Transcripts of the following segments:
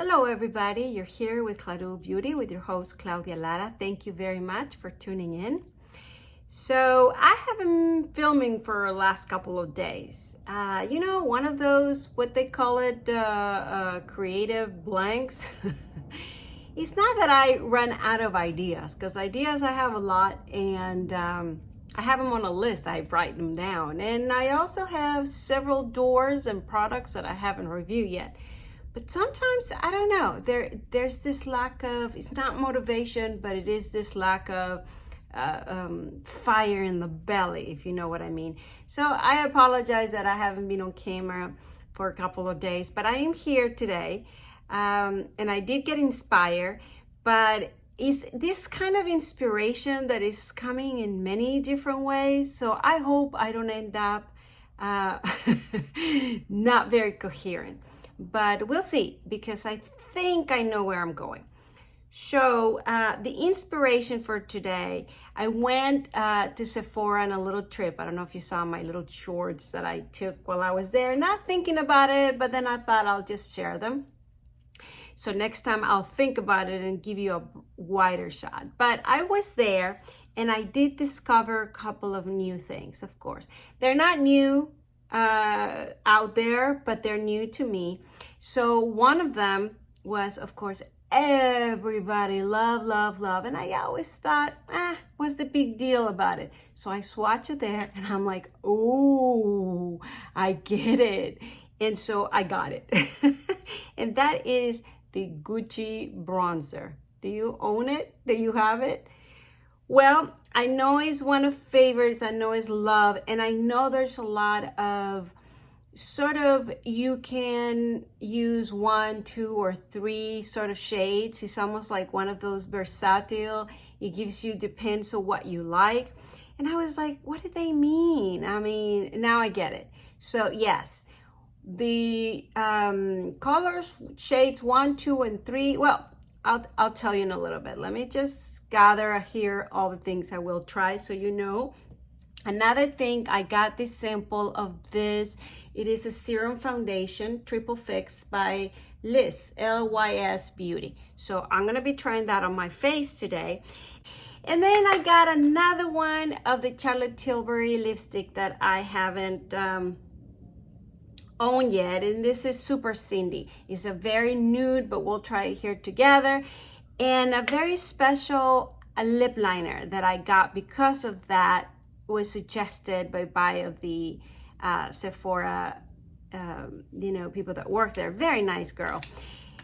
Hello everybody, you're here with Claro Beauty with your host Claudia Lara. Thank you very much for tuning in. So I have been filming for the last couple of days. One of those, what they call it, creative blanks. It's not that I run out of ideas, because ideas I have a lot, and I have them on a list. I write them down. And I also have several doors and products that I haven't reviewed yet. But sometimes, I don't know, there's this lack of, it's not motivation, but it is this lack of fire in the belly, if you know what I mean. So I apologize that I haven't been on camera for a couple of days, but I am here today. And I did get inspired, but it's this kind of inspiration that is coming in many different ways. So I hope I don't end up not very coherent. But we'll see, because I think I know where I'm going. So the inspiration for today, I went to Sephora on a little trip. I don't know if you saw my little shorts that I took while I was there, not thinking about it, but then I thought I'll just share them. So next time I'll think about it and give you a wider shot. But I was there and I did discover a couple of new things, of course. They're not new out there, but they're new to me. So one of them was, of course, everybody love, and I always thought, what's the big deal about it? So I swatch it there and I'm like, oh, I get it. And so I got it. And that is the Gucci bronzer. Do you own it? Do you have it? Well, I know it's one of favorites, I know it's love, and I know there's a lot of sort of, you can use 1, 2, or 3 sort of shades. It's almost like one of those versatile, it gives you, depends on what you like. And I was like, what do they mean? I mean, now I get it. So yes, the colors, shades 1, 2, and 3, well, I'll tell you in a little bit. Let me just gather here all the things I will try so you know. Another thing, I got this sample of this. It is a serum foundation, Triple Fix by LYS, LYS Beauty. So I'm gonna be trying that on my face today. And then I got another one of the Charlotte Tilbury lipstick that I haven't own yet, and this is Super Cindy. It's a very nude, but we'll try it here together. And a very special lip liner that I got because of that was suggested by of the Sephora, people that work there. Very nice girl.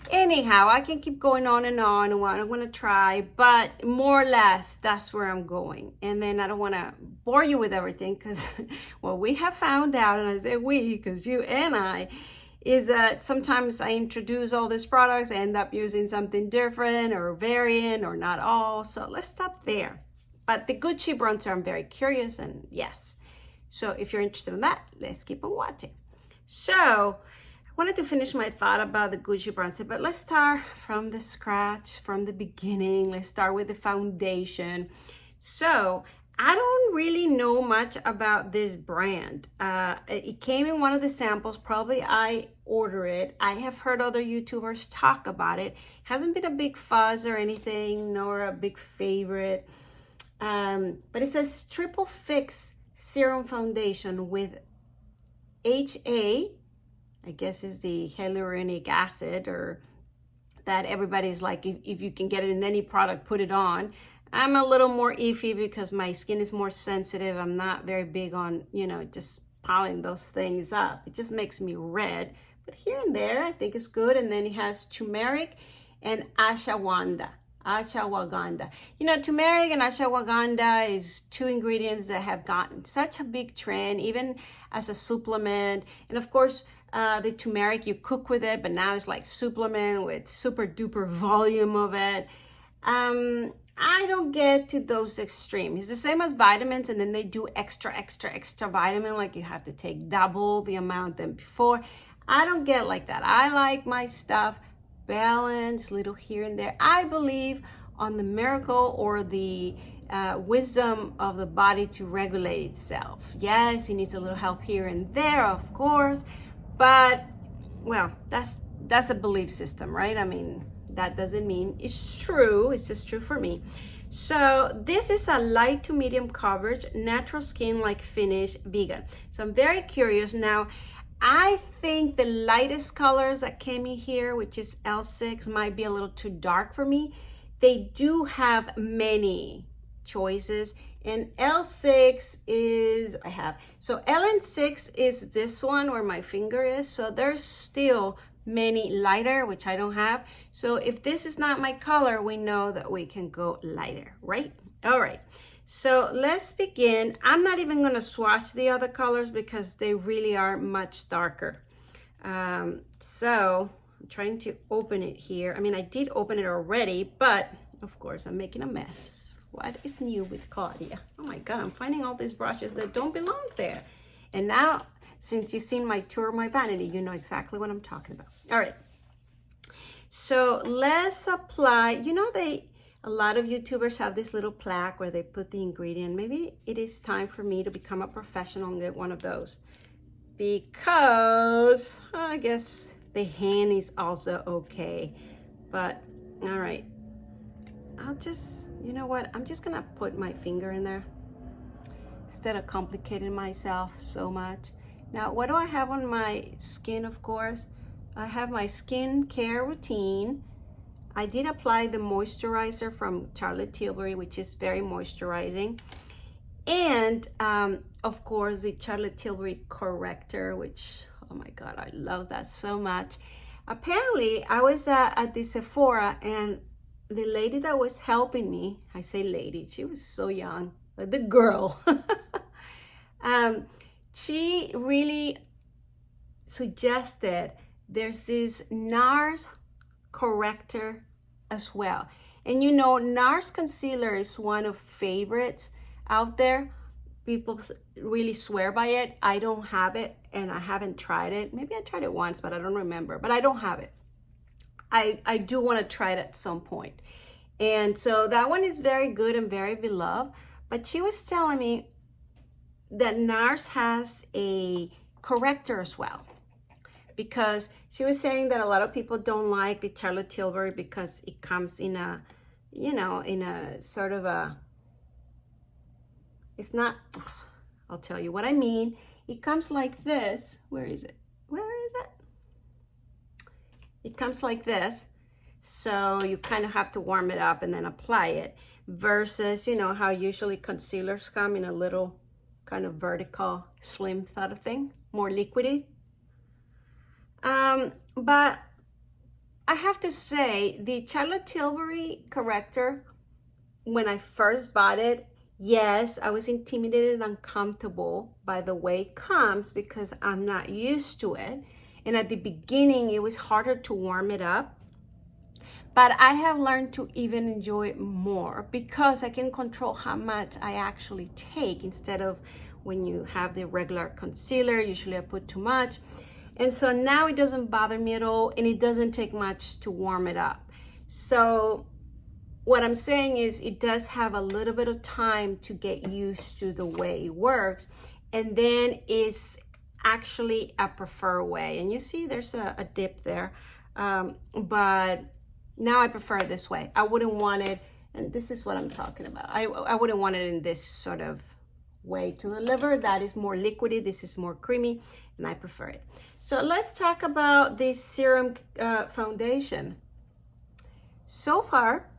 Anyhow, I can keep going on and what I want to try, but more or less that's where I'm going. And then I don't want to bore you with everything, because what we have found out, and I say we because you and I, is that sometimes I introduce all these products, I end up using something different or variant or not all. So let's stop there. But the Gucci bronzer, I'm very curious, and yes. So if you're interested in that, let's keep on watching. So I wanted to finish my thought about the Gucci bronzer, but let's start from the scratch, from the beginning. Let's start with the foundation. So I don't really know much about this brand. It came in one of the samples. Probably I ordered it. I have heard other YouTubers talk about it. Hasn't been a big fuzz or anything, nor a big favorite. But it says Triple Fix Serum Foundation with HA, I guess is the hyaluronic acid, or that everybody's like, if you can get it in any product, put it on. I'm a little more iffy because my skin is more sensitive. I'm not very big on, just piling those things up. It just makes me red. But here and there, I think it's good. And then it has turmeric and ashwagandha. Ashwagandha. Turmeric and ashwagandha is 2 ingredients that have gotten such a big trend, even as a supplement. And of course, the turmeric, you cook with it, but now it's like supplement with super duper volume of it. I don't get to those extremes. It's the same as vitamins, and then they do extra vitamin, like you have to take double the amount than before. I don't get like that. I like my stuff balanced, little here and there. I believe on the miracle or the wisdom of the body to regulate itself. Yes, it needs a little help here and there, of course, but well, that's that's a belief system, right? I mean, that doesn't mean it's true. It's just true for me. So this is a light to medium coverage, natural skin-like finish, vegan. So I'm very curious. Now, I think the lightest colors that came in here, which is L6, might be a little too dark for me. They do have many choices, and L6 is, so LN6 is this one where my finger is. So there's still many lighter, which I don't have. So if this is not my color, we know that we can go lighter, right? All right, so let's begin. I'm not even gonna swatch the other colors because they really are much darker. So I'm trying to open it here. I mean, I did open it already, but of course I'm making a mess. What is new with Claudia? Oh my God, I'm finding all these brushes that don't belong there. And now, since you've seen my tour of my vanity, you know exactly what I'm talking about. All right, so let's apply, you know, a lot of YouTubers have this little plaque where they put the ingredient. Maybe it is time for me to become a professional and get one of those, because I guess the hand is also okay. But all right, I'll just, you know what? I'm just gonna put my finger in there instead of complicating myself so much. Now, what do I have on my skin? Of course, I have my skin care routine. I did apply the moisturizer from Charlotte Tilbury, which is very moisturizing. And of course, the Charlotte Tilbury Corrector, which, oh my God, I love that so much. Apparently, I was at the Sephora, and the lady that was helping me, I say lady, she was so young, the girl, she really suggested there's this NARS corrector as well. And you know, NARS concealer is one of favorites out there. People really swear by it. I don't have it, and I haven't tried it. Maybe I tried it once, but I don't remember, but I don't have it. I do want to try it at some point. And so that one is very good and very beloved. But she was telling me that NARS has a corrector as well, because she was saying that a lot of people don't like the Charlotte Tilbury because it comes in a, you know, in a sort of a, it's not, I'll tell you what I mean. It comes like this. Where is it? Where is it? It comes like this. So you kind of have to warm it up and then apply it, versus, you know, how usually concealers come in a little kind of vertical, slim sort of thing, more liquidy. But I have to say, the Charlotte Tilbury corrector, when I first bought it, yes, I was intimidated and uncomfortable by the way it comes because I'm not used to it. And at the beginning, it was harder to warm it up. But I have learned to even enjoy it more because I can control how much I actually take, instead of when you have the regular concealer, usually I put too much. And so now it doesn't bother me at all, and it doesn't take much to warm it up. So what I'm saying is, it does have a little bit of time to get used to the way it works, and then it's actually a preferred way. And you see there's a dip there, but now I prefer it this way. I wouldn't want it, and this is what I'm talking about. I wouldn't want it in this sort of way to deliver. That is more liquidy, this is more creamy, and I prefer it. So let's talk about this serum foundation. So far,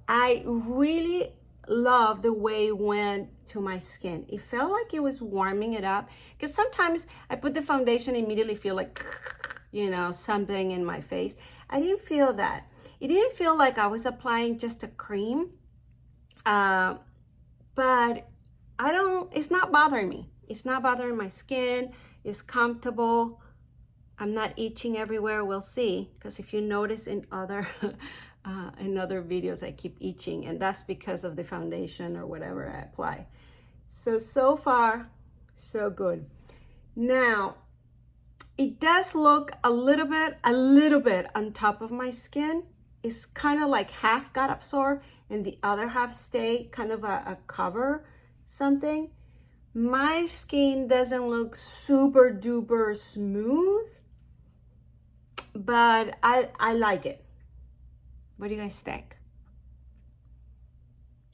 I really love the way it went to my skin. It felt like it was warming it up, because sometimes I put the foundation and immediately feel like, you know, something in my face. I didn't feel that. It didn't feel like I was applying just a cream, but it's not bothering me. It's not bothering my skin. It's comfortable. I'm not itching everywhere. We'll see, because if you notice in other videos, I keep itching, and that's because of the foundation or whatever I apply. So far, so good. Now, it does look a little bit on top of my skin. It's kind of like half got absorbed and the other half stayed, kind of a cover something. My skin doesn't look super duper smooth, but I like it. What do you guys think?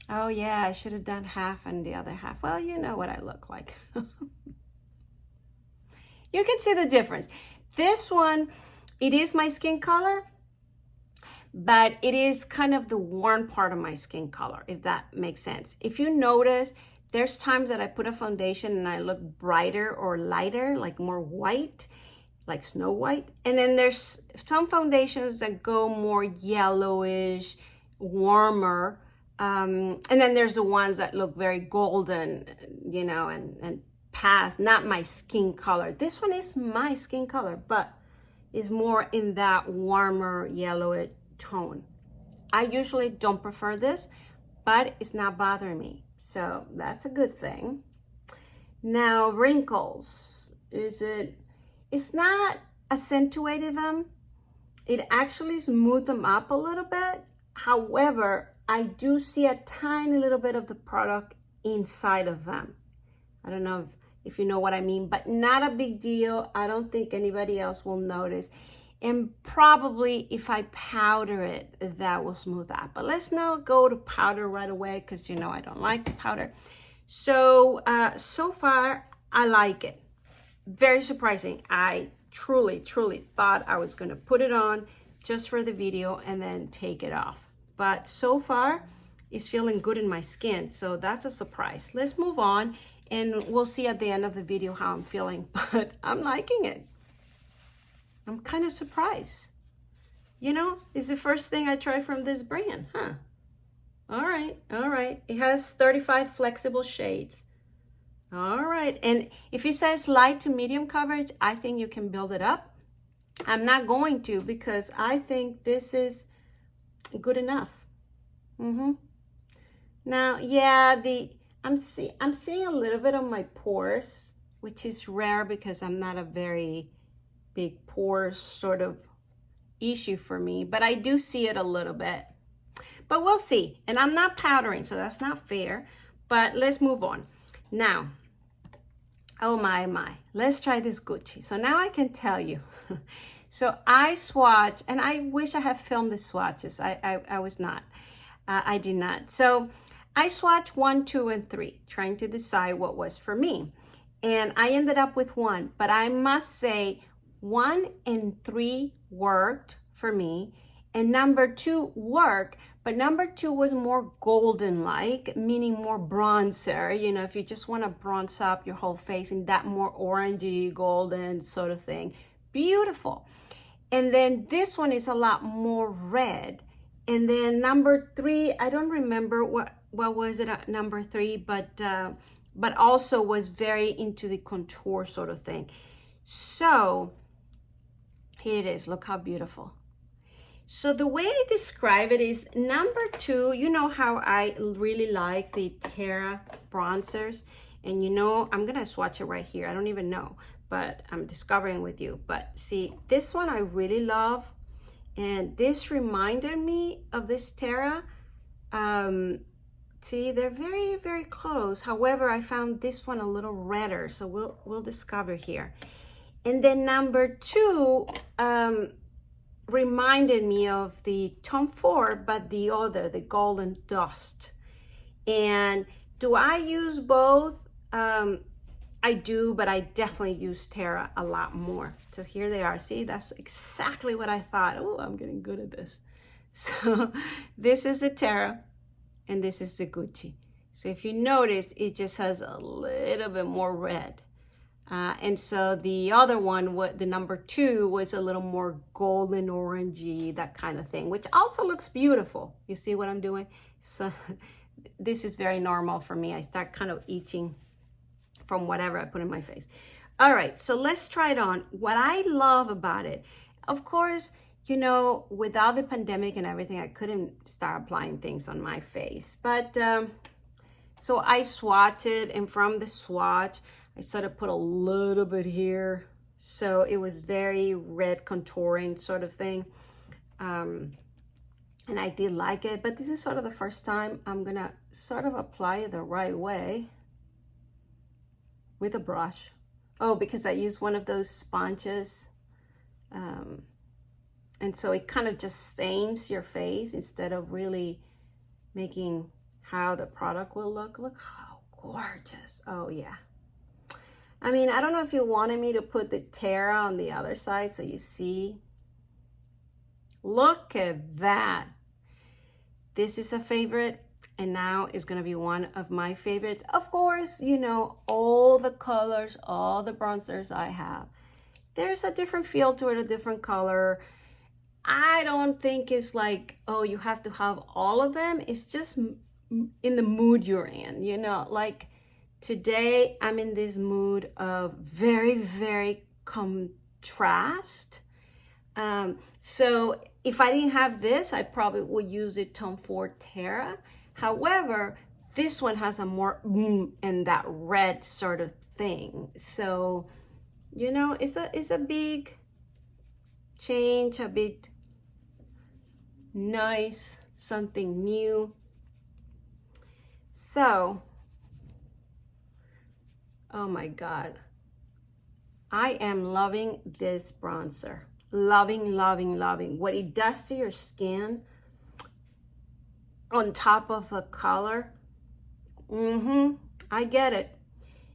Oh yeah, I should have done half and the other half. Well, you know what I look like. You can see the difference. This one, it is my skin color, but it is kind of the warm part of my skin color, if that makes sense. If you notice, there's times that I put a foundation and I look brighter or lighter, like more white, like Snow White. And then there's some foundations that go more yellowish, warmer. And then there's the ones that look very golden, you know, and past, not my skin color. This one is my skin color, but is more in that warmer yellow tone. I usually don't prefer this, but it's not bothering me. So that's a good thing. Now, wrinkles, it's not accentuated them. It actually smoothed them up a little bit. However, I do see a tiny little bit of the product inside of them. I don't know if you know what I mean, but not a big deal. I don't think anybody else will notice. And probably if I powder it, that will smooth out. But let's not go to powder right away because you know I don't like the powder. So, so far, I like it. Very surprising. I truly thought I was gonna put it on just for the video and then take it off. But so far, it's feeling good in my skin. So that's a surprise. Let's move on and we'll see at the end of the video how I'm feeling. But I'm liking it. I'm kind of surprised. You know, it's the first thing I try from this brand, huh? All right. It has 35 flexible shades. All right, and if it says light to medium coverage, I think you can build it up. I'm not going to because I think this is good enough. Now, yeah, I'm seeing a little bit of my pores, which is rare because I'm not a very big pores sort of issue for me, but I do see it a little bit. But we'll see, and I'm not powdering, so that's not fair, but let's move on. Now, oh my, let's try this Gucci. So now I can tell you. So I swatch, and I wish I had filmed the swatches. I was not. I did not. So I swatched 1, 2, and 3, trying to decide what was for me. And I ended up with 1, but I must say 1 and 3 worked for me, and number 2 worked, but number 2 was more golden-like, meaning more bronzer. You know, if you just want to bronze up your whole face in that more orangey, golden sort of thing. Beautiful. And then this one is a lot more red. And then number 3, I don't remember what was it at number 3, but also was very into the contour sort of thing. So here it is. Look how beautiful. So the way I describe it is number 2, you know how I really like the Terra bronzers. And you know, I'm going to swatch it right here. I don't even know, but I'm discovering with you. But see, this one I really love. And this reminded me of this Terra. See, they're very, very close. However, I found this one a little redder. So we'll discover here. And then number 2, reminded me of the Tom Ford, but the other, the Golden Dust. And do I use both? I do, but I definitely use Terra a lot more. So here they are. See, that's exactly what I thought. Oh, I'm getting good at this. So this is the Terra and this is the Gucci. So if you notice, it just has a little bit more red. And so the other one, the number 2, was a little more golden orangey, that kind of thing, which also looks beautiful. You see what I'm doing? So this is very normal for me. I start kind of itching from whatever I put in my face. All right, so let's try it on. What I love about it, of course, you know, without the pandemic and everything, I couldn't start applying things on my face. But so I swatched it, and from the swatch, I sort of put a little bit here. So it was very red contouring sort of thing. And I did like it, but this is sort of the first time I'm gonna sort of apply it the right way with a brush. Oh, because I use one of those sponges. And so it kind of just stains your face instead of really making how the product will look. Look how gorgeous. Oh yeah. I mean, I don't know if you wanted me to put the Terra on the other side so you see. Look at that. This is a favorite, and now is gonna be one of my favorites. Of course, you know, all the colors, all the bronzers I have, there's a different feel to it, a different color. I don't think it's like, oh, you have to have all of them. It's just in the mood you're in, you know, like today I'm in this mood of very, very contrast. So if I didn't have this, I probably would use the Tom Ford Terra. However, this one has a more and that red sort of thing. So, you know, it's a big change, a bit nice, something new. So, oh my God, I am loving this bronzer. Loving, loving, loving. What it does to your skin on top of the color. I get it.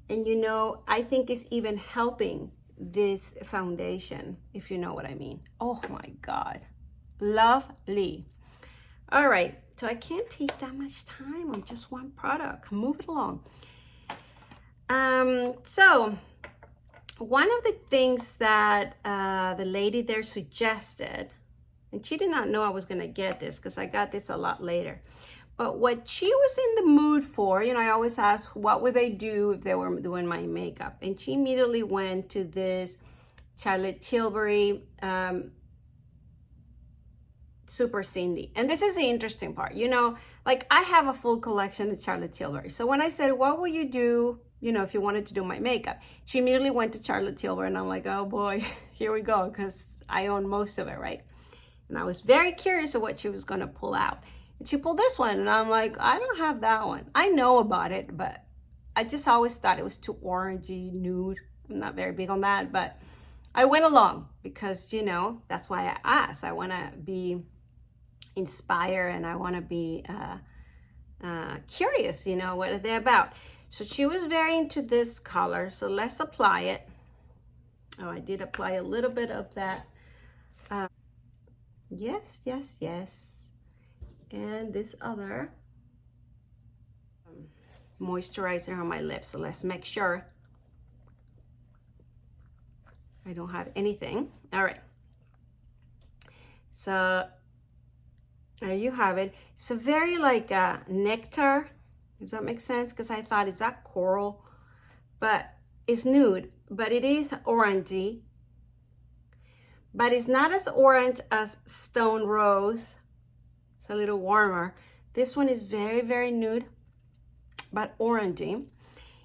And you know, I think it's even helping this foundation, if you know what I mean. Oh my God. Lovely. All right, so I can't take that much time on just one product. Move it along. So one of the things that the lady there suggested, and she did not know I was gonna get this because I got this a lot later, but what she was in the mood for, you know, I always ask what would they do if they were doing my makeup, and she immediately went to this Charlotte Tilbury Super Cindy. And this is the interesting part, you know, like I have a full collection of Charlotte Tilbury. So when I said, what will you do, you know, if you wanted to do my makeup, she immediately went to Charlotte Tilbury, and I'm like, oh boy, here we go, because I own most of it, right? And I was very curious of what she was going to pull out. And she pulled this one, and I'm like, I don't have that one. I know about it, but I just always thought it was too orangey, nude. I'm not very big on that, but I went along because, you know, that's why I asked. I want to be inspired, and I want to be curious, you know, what are they about? So she was very into this color, so let's apply it. Oh, I did apply a little bit of that. Yes, yes, yes. And this other moisturizer on my lips. So let's make sure I don't have anything. All right. So there you have it. It's a very like nectar. Does that make sense? Because I thought, is that coral? But it's nude, but it is orangey. But it's not as orange as Stone Rose. It's a little warmer. This one is very, very nude, but orangey.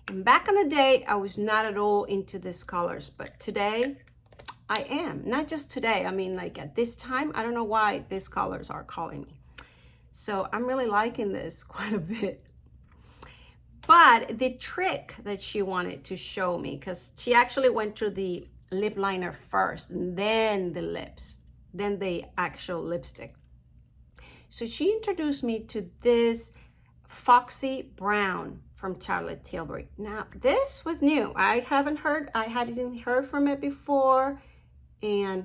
And back in the day, I was not at all into these colors, but today I am. Not just today, I mean like at this time, I don't know why these colors are calling me. So I'm really liking this quite a bit. But the trick that she wanted to show me, because she actually went through the lip liner first, and then the lips, then the actual lipstick. So she introduced me to this Foxy Brown from Charlotte Tilbury. Now, this was new. I hadn't heard from it before, and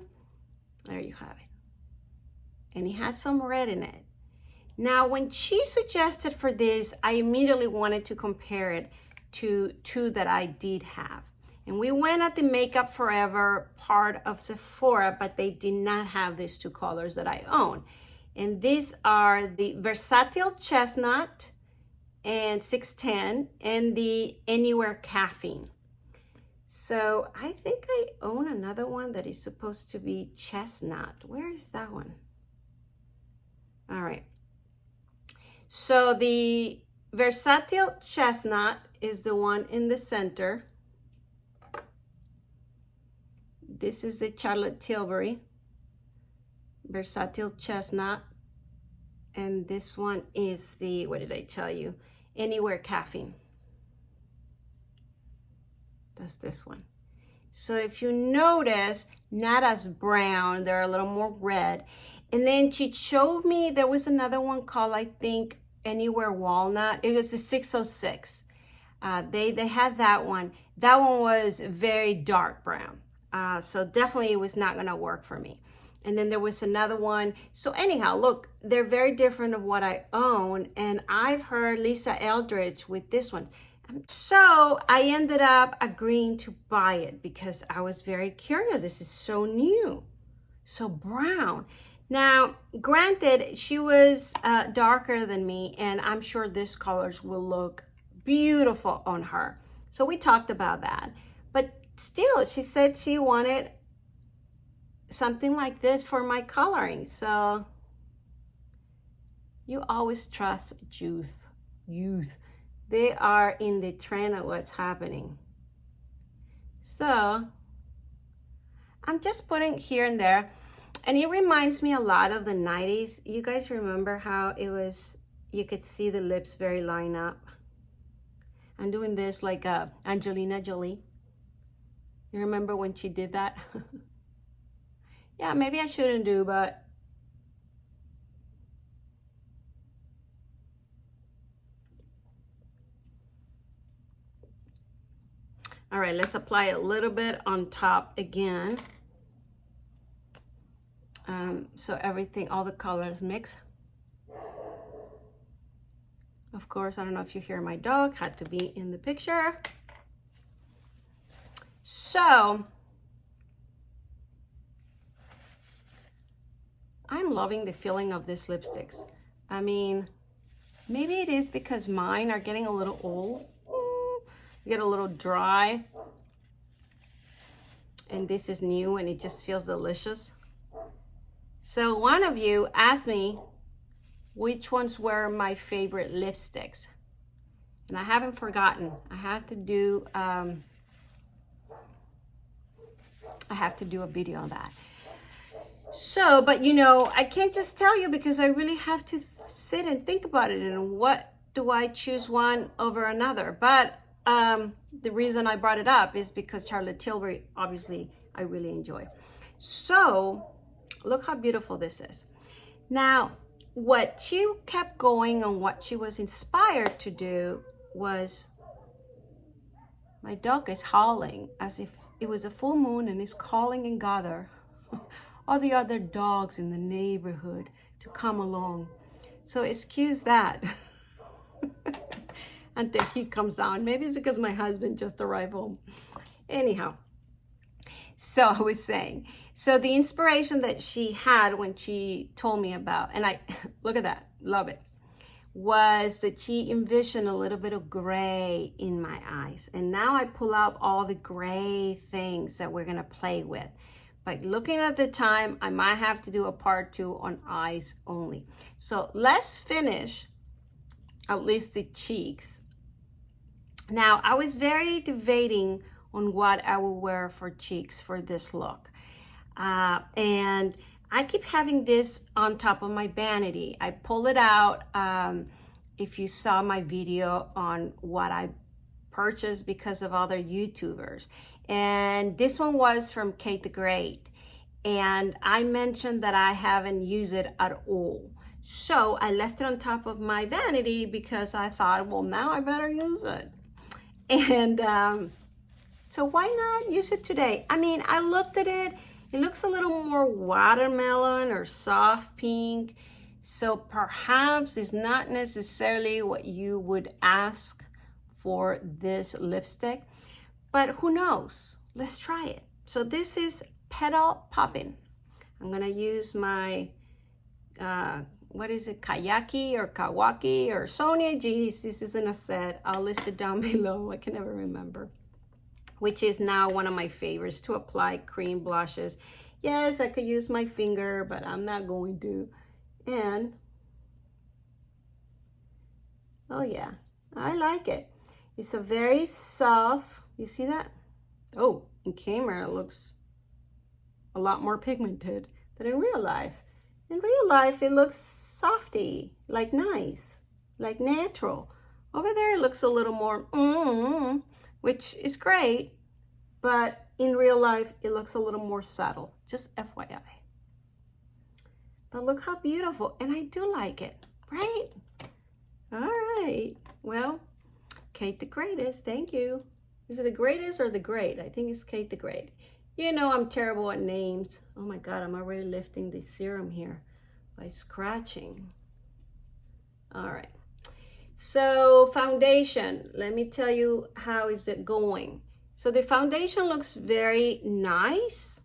there you have it. And it has some red in it. Now, when she suggested for this, I immediately wanted to compare it to two that I did have. And we went at the Makeup Forever part of Sephora, but they did not have these two colors that I own. And these are the Versatile Chestnut and 610 and the Anywhere Caffeine. So I think I own another one that is supposed to be chestnut. Where is that one? All right. So the Versatile Chestnut is the one in the center. This is the Charlotte Tilbury Versatile Chestnut. And this one is the, what did I tell you? Anywhere Caffeine. That's this one. So if you notice, not as brown, they're a little more red. And then she showed me, there was another one called, I think, Anywhere Walnut. It was a 606. They had that one. That one was very dark brown. So definitely it was not gonna work for me. And then there was another one. So anyhow, look, they're very different of what I own. And I've heard Lisa Eldridge with this one. So I ended up agreeing to buy it because I was very curious. This is so new, so brown. Now, granted, she was darker than me, and I'm sure these colors will look beautiful on her. So we talked about that. But still, she said she wanted something like this for my coloring. So you always trust youth. They are in the trend of what's happening. So I'm just putting here and there. And it reminds me a lot of the 90s. You guys remember how it was, you could see the lips very line up. I'm doing this like Angelina Jolie. You remember when she did that? Yeah, maybe I shouldn't do, but all right, let's apply a little bit on top again. So everything, all the colors mix. Of course, I don't know if you hear my dog, had to be in the picture. So I'm loving the feeling of these lipsticks. I mean, maybe it is because mine are getting a little old. Get a little dry. And this is new and it just feels delicious. So one of you asked me which ones were my favorite lipsticks. And I haven't forgotten. I have to do a video on that. So, but you know, I can't just tell you because I really have to sit and think about it and what do I choose one over another. But the reason I brought it up is because Charlotte Tilbury, obviously, I really enjoy. So look how beautiful this is. Now, what she kept going on, what she was inspired to do was, my dog is howling as if it was a full moon and is calling and gather all the other dogs in the neighborhood to come along. So excuse that until he comes on. Maybe it's because my husband just arrived home. Anyhow, so I was saying, so the inspiration that she had when she told me about, and I, look at that, love it, was that she envisioned a little bit of gray in my eyes. And now I pull out all the gray things that we're gonna play with. But looking at the time, I might have to do a part 2 on eyes only. So let's finish at least the cheeks. Now, I was very debating on what I will wear for cheeks for this look. And I keep having this on top of my vanity. I pull it out. If you saw my video on what I purchased because of other YouTubers. And this one was from Kate the Great. And I mentioned that I haven't used it at all. So I left it on top of my vanity because I thought, well, now I better use it. And so why not use it today? I mean, I looked at it. It looks a little more watermelon or soft pink. So perhaps it's not necessarily what you would ask for this lipstick, but who knows? Let's try it. So this is Petal Poppin'. I'm gonna use my, what is it, Keyaki or Keyaki or Sonya G. This is in a set. I'll list it down below. I can never remember. Which is now one of my favorites to apply cream blushes. Yes, I could use my finger, but I'm not going to. And, oh yeah, I like it. It's a very soft, you see that? Oh, in camera it looks a lot more pigmented than in real life. In real life, it looks softy, like nice, like natural. Over there, it looks a little more, which is great, but in real life, it looks a little more subtle, just FYI. But look how beautiful, and I do like it, right? All right, well, Kate the Greatest, thank you. Is it the Greatest or the Great? I think it's Kate the Great. You know I'm terrible at names. Oh my God, I'm already lifting the serum here by scratching. All right, so foundation, let me tell you how is it going. So the foundation looks very nice,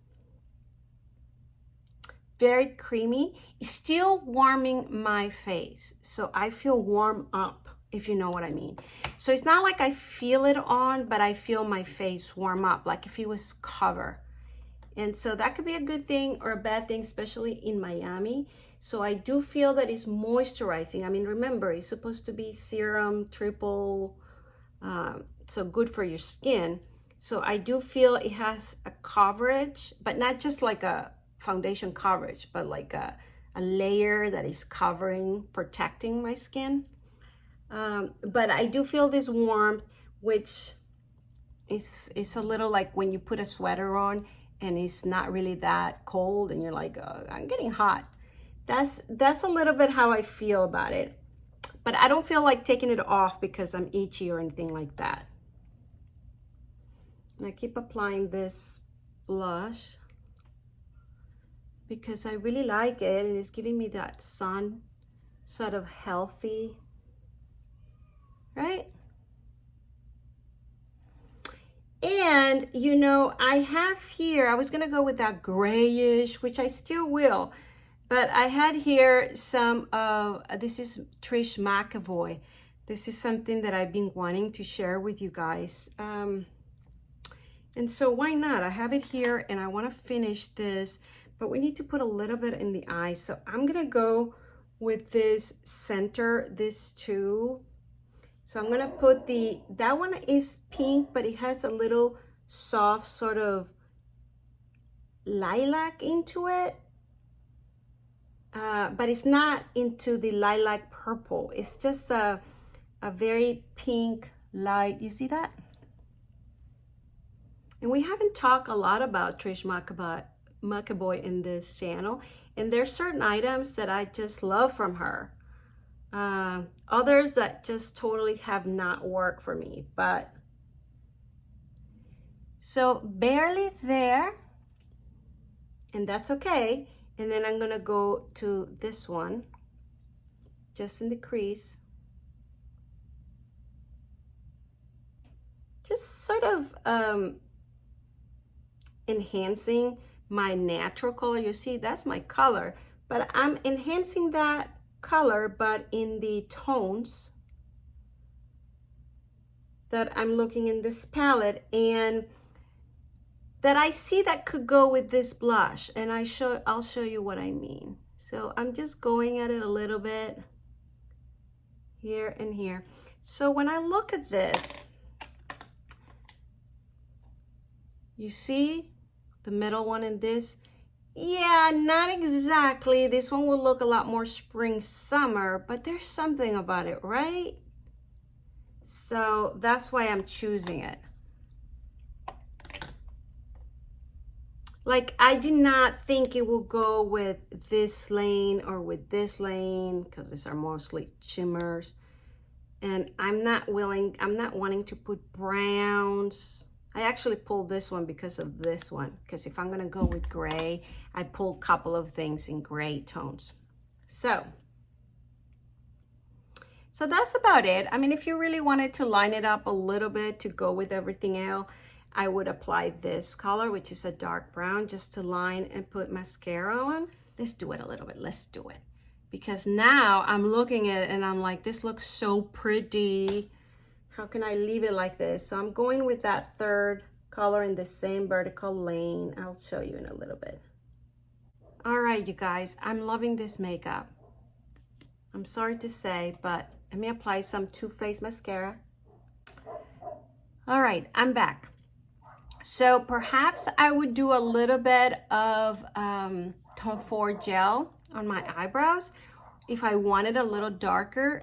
very creamy. It's still warming my face, so I feel warm up, if you know what I mean. So it's not like I feel it on, but I feel my face warm up, like if it was covered. And so that could be a good thing or a bad thing, especially in Miami. So I do feel that it's moisturizing. I mean, remember, it's supposed to be serum, triple, so good for your skin. So I do feel it has a coverage, but not just like a foundation coverage, but like a layer that is covering, protecting my skin. But I do feel this warmth, which is a little like when you put a sweater on and it's not really that cold and you're like, oh, I'm getting hot. That's a little bit how I feel about it. But I don't feel like taking it off because I'm itchy or anything like that. And I keep applying this blush because I really like it, and it's giving me that sun sort of healthy, right? And you know, I have here, I was gonna go with that grayish, which I still will, but I had here some of, this is Trish McEvoy. This is something that I've been wanting to share with you guys. And so why not? I have it here and I wanna finish this, but we need to put a little bit in the eye. So I'm gonna go with this center, this too. So I'm gonna put that one is pink, but it has a little soft sort of lilac into it. But it's not into the lilac purple. It's just a very pink light. You see that? And we haven't talked a lot about Trish McEvoy in this channel. And there's certain items that I just love from her. Others that just totally have not worked for me, but so barely there, and that's okay. And then I'm gonna go to this one, just in the crease, just sort of enhancing my natural color. You see, that's my color, but I'm enhancing that color, but in the tones that I'm looking in this palette, and that I see that could go with this blush, and I'll show you what I mean. So I'm just going at it a little bit here and here. So when I look at this, you see the middle one in this? Yeah, not exactly. This one will look a lot more spring, summer, but there's something about it, right? So that's why I'm choosing it. Like, I did not think it will go with this lane or with this lane, because these are mostly shimmers. And I'm not wanting to put browns. I actually pulled this one because of this one, because if I'm gonna go with gray, I pulled a couple of things in gray tones. So that's about it. I mean, if you really wanted to line it up a little bit to go with everything else, I would apply this color, which is a dark brown, just to line and put mascara on. Let's do it a little bit, let's do it. Because now I'm looking at it and I'm like, this looks so pretty. How can I leave it like this? So I'm going with that third color in the same vertical lane. I'll show you in a little bit. All right, you guys, I'm loving this makeup. I'm sorry to say, but let me apply some Too Faced mascara. All right, I'm back. So perhaps I would do a little bit of Tom Ford gel on my eyebrows if I wanted a little darker.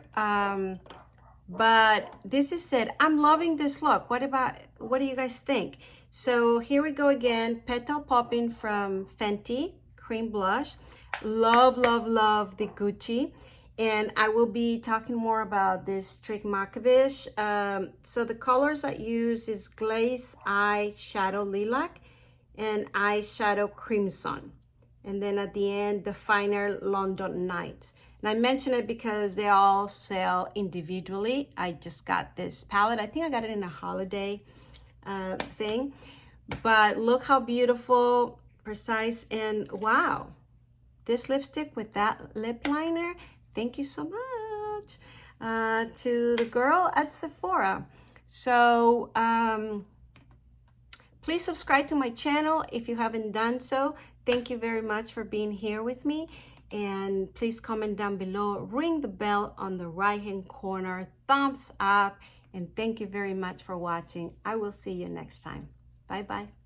But this is it. I'm loving this look. What do you guys think? So here we go again, Petal Popping from Fenty, cream blush. Love, love, love the Gucci. And I will be talking more about this Trish McEvoy. So the colors I use is Glaze Eyeshadow Lilac and Eyeshadow Creamsome. And then at the end, the finer London Night. And I mention it because they all sell individually. I just got this palette. I think I got it in a holiday thing. But look how beautiful, precise, and wow. This lipstick with that lip liner, thank you so much to the girl at Sephora. So please subscribe to my channel if you haven't done so. Thank you very much for being here with me. And please comment down below, ring the bell on the right hand corner, thumbs up, and thank you very much for watching. I will see you next time. Bye bye.